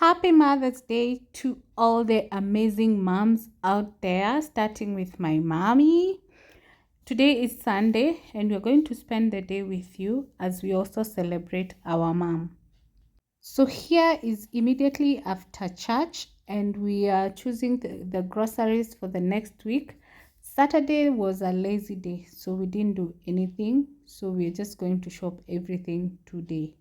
Happy Mother's Day to all the amazing moms out there, starting with my mommy. Today is Sunday, and we're going to spend the day with you as we also celebrate our mom. So, here is immediately after church, and we are choosing the groceries for the next week. Saturday was a lazy day, so we didn't do anything. So, we're just going to shop everything today.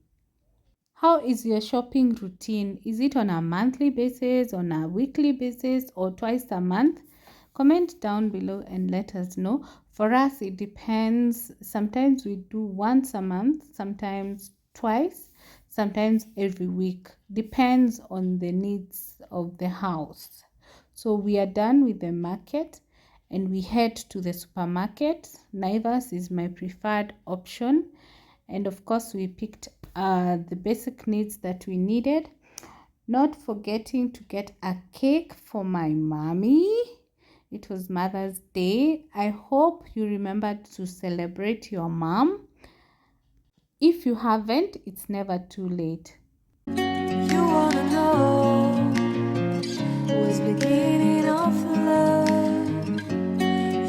How is your shopping routine? Is it on a monthly basis, on a weekly basis, or twice a month? Comment down below and let us know. For us, it depends. Sometimes we do once a month, sometimes twice, sometimes every week. Depends on the needs of the house. So we are done with the market and we head to the supermarket. Naivas is my preferred option, and of course we picked the basic needs that we needed, not forgetting to get a cake for my mommy. It was Mother's Day. I hope you remembered to celebrate your mom. If you haven't, it's never too late. You wanna know what's beginning of love.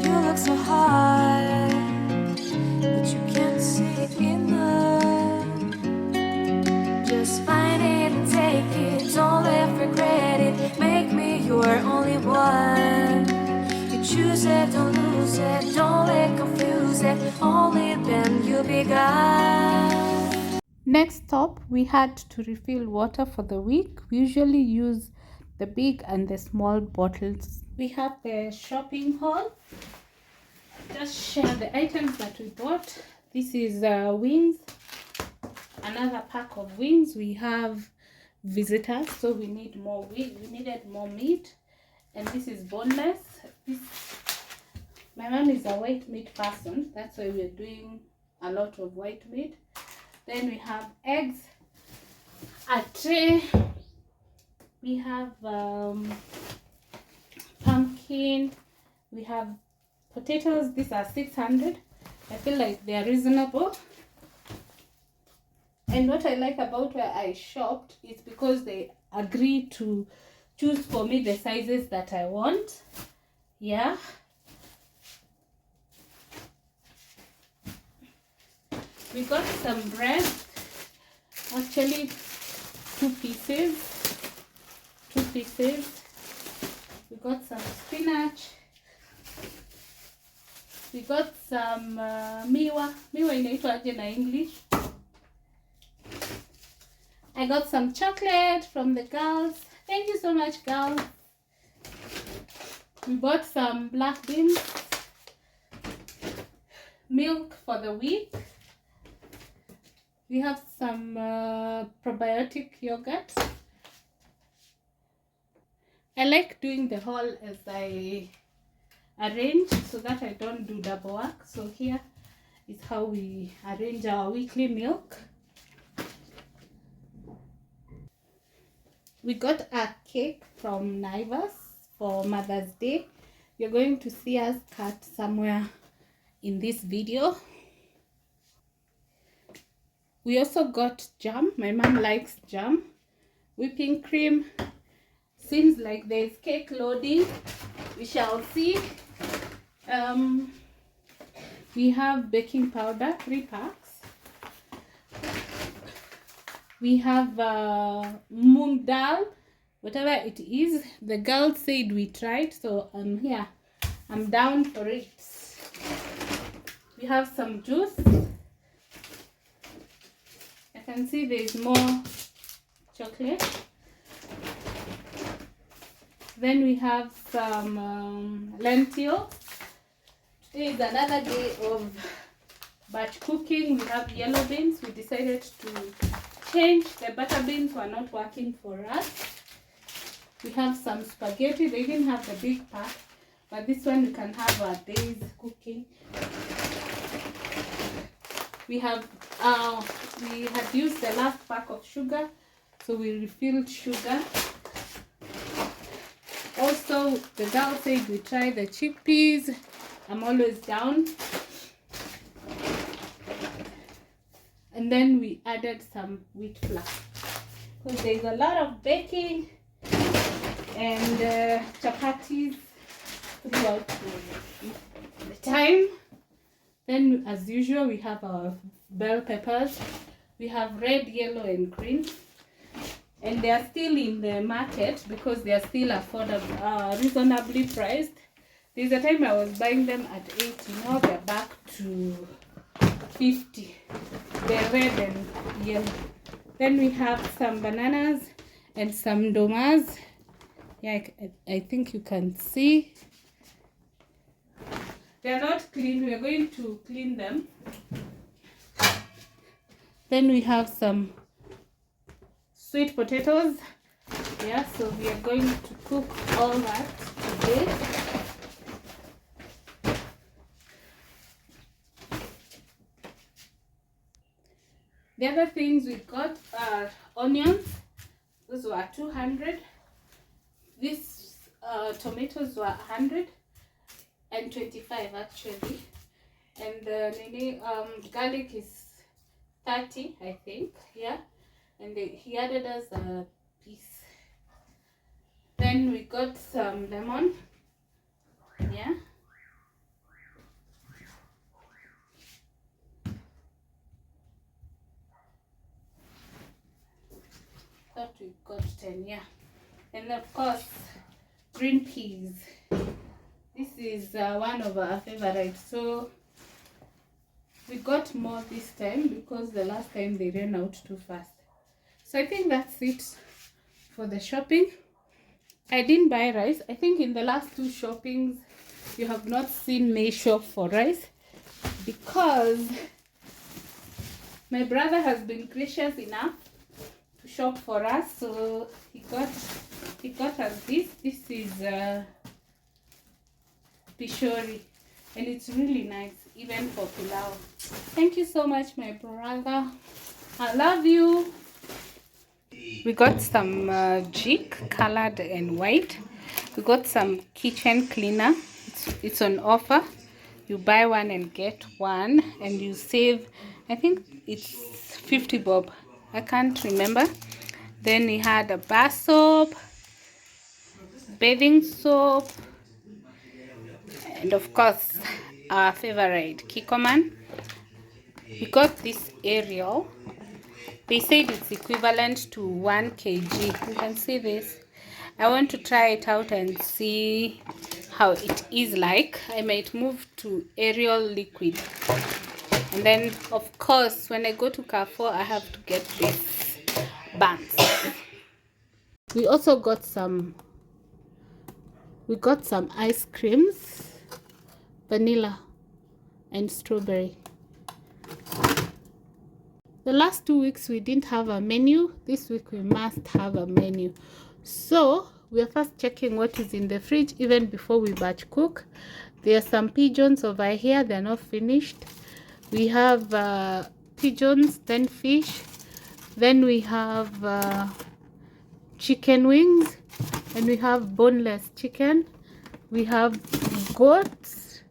You look so hard, but you can't see enough. Just find it and take it, don't let regret it. Make me your only one. You choose it, don't lose it, don't let confuse it. Only then you'll be gone. Next stop, we had to refill water for the week. We usually use the big and the small bottles. We have the shopping haul. Just share the items that we bought. This is wings. Another pack of wings. We have visitors, so we need more wing. We needed more meat, and this is boneless. My mom is a white meat person, that's why we're doing a lot of white meat. Then we have eggs, a tray. We have pumpkin. We have potatoes. These are 600. I feel like they are reasonable. And what I like about where I shopped is because they agree to choose for me the sizes that I want. Yeah. We got some bread. Actually, two pieces. We got some spinach. We got some miwa. Miwa inaitwa aje na English? I got some chocolate from the girls. Thank you so much, girls. We bought some black beans, milk for the week. We have some probiotic yogurt. I like doing the haul as I arrange so that I don't do double work. So here is how we arrange our weekly milk. We got a cake from Naivas for Mother's Day. You're going to see us cut somewhere in this video. We also got jam. My mom likes jam. Whipping cream. Seems like there's cake loading. We shall see. We have baking powder, 3 packs. We have moong dal, whatever it is. The girls said we tried, so I'm here. I'm down for it. We have some juice. I can see there's more chocolate. Then we have some lentil. Today is another day of batch cooking. We have yellow beans. We decided to change. The butter beans were not working for us. We have some spaghetti. They didn't have the big pack, but this one we can have our day's cooking. We have we had used the last pack of sugar, so we refilled sugar. Also, the girl said we try the chickpeas. I'm always down. And then we added some wheat flour. because there's a lot of baking and chapatis throughout the time. Then, as usual, we have our bell peppers. We have red, yellow, and green, and they are still in the market because they are still affordable, reasonably priced. There's a time I was buying them at 80. Now they're back to 50. They're red and yellow. Then we have some bananas and some domas. Yeah, I think you can see. They are not clean. We are going to clean them. Then we have some sweet potatoes. Yeah, so we are going to cook all that today. The other things we got are onions. Those were 200. These tomatoes were 125 actually. And garlic is 30, I think. Yeah. And he added us a piece. Then we got some lemon. Yeah. Thought we got 10, yeah. And of course, green peas. This is one of our favorites. So we got more this time because the last time they ran out too fast. So I think that's it for the shopping. I didn't buy rice. I think in the last two shoppings, you have not seen me shop for rice because my brother has been gracious enough to shop for us. So he got us this. This is pishori, and it's really nice, even for pilau. Thank you so much, my brother. I love you. We got some jik, colored and white. We got some kitchen cleaner. It's on offer. You buy one and get one, and you save, I think it's 50 bob. I can't remember. Then we had a bar soap, bathing soap, and of course our favorite Kikkoman. We got this Ariel. They said it's equivalent to 1 kg. You can see this. I want to try it out and see how it is like. I might move to Ariel liquid. And then of course when I go to Carrefour, I have to get this buns. We also got some ice creams, vanilla and strawberry. The last 2 weeks we didn't have a menu. This week we must have a menu. So we are first checking what is in the fridge even before we batch cook. There are some pigeons over here. They're not finished. We have pigeons, then fish. Then we have chicken wings. And we have boneless chicken. We have goats.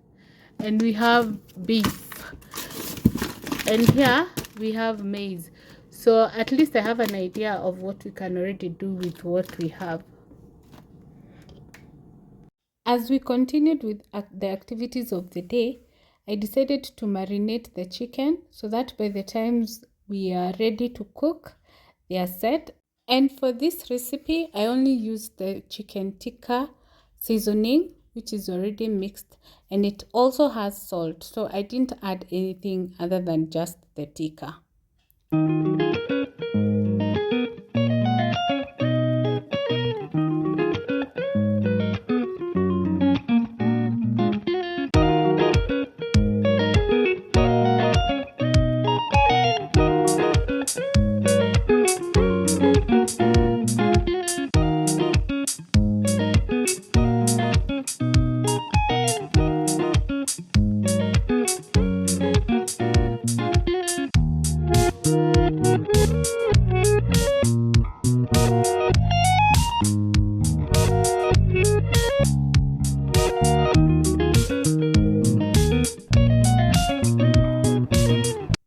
And we have beef. And here we have maize. So at least I have an idea of what we can already do with what we have. As we continued with the activities of the day, I decided to marinate the chicken so that by the time we are ready to cook, they are set. And for this recipe, I only used the chicken tikka seasoning, which is already mixed, and it also has salt. So I didn't add anything other than just the tikka.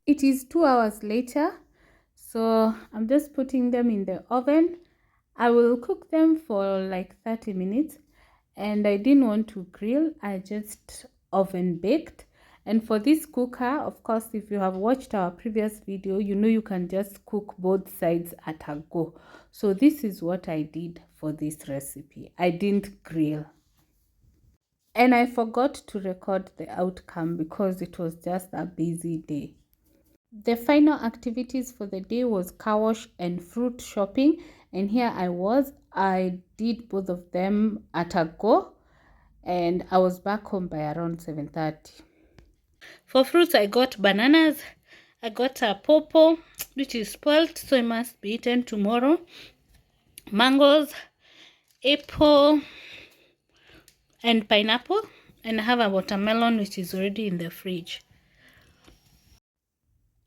It is 2 hours later, So I'm just putting them in the oven. I will cook them for like 30 minutes, and I didn't want to grill. I just oven baked. And for this cooker, of course, if you have watched our previous video, you know you can just cook both sides at a go. So this is what I did for this recipe. I didn't grill. And I forgot to record the outcome because it was just a busy day. The final activities for the day was car wash and fruit shopping, and here I did both of them at a go, and I was back home by around 7:30. For fruits, I got bananas. I got a pawpaw, which is spoiled, so it must be eaten tomorrow. Mangoes, apple, and pineapple. And I have a watermelon, which is already in the fridge.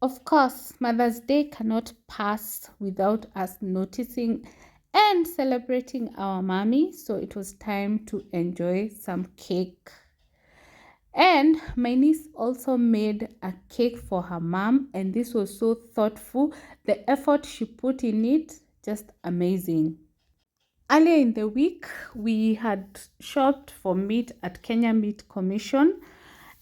Of course, Mother's Day cannot pass without us noticing and celebrating our mommy. So it was time to enjoy some cake. And my niece also made a cake for her mom, and this was so thoughtful. The effort she put in it, just amazing. Earlier in the week, we had shopped for meat at Kenya Meat Commission,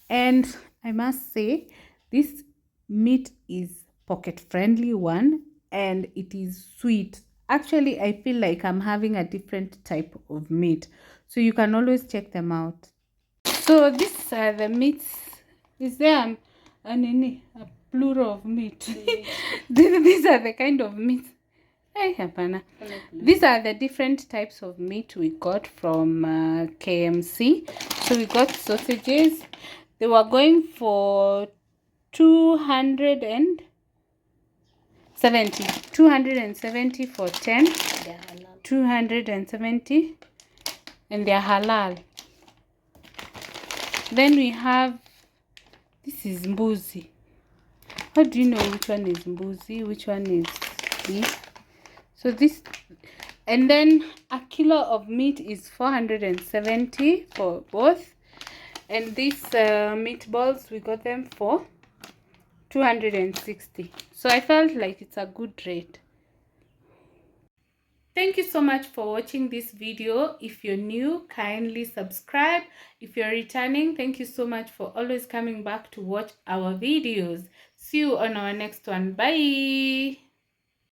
and I must say, this meat is pocket-friendly one, and it is sweet. Actually, I feel like I'm having a different type of meat, so you can always check them out. So these are the meats. Is there a plural of meat? These are the kind of meat. Hey, hapana. These are the different types of meat we got from KMC. So we got sausages. They were going for 270. 270 for 10. 270. And they're halal. Then we have, this is mbuzi. How do you know which one is mbuzi, which one is beef? So this, and then a kilo of meat is 470 for both. And these meatballs, we got them for 260. So I felt like it's a good rate. Thank you so much for watching this video. If you're new, kindly subscribe. If you're returning, thank you so much for always coming back to watch our videos. See you on our next one. Bye.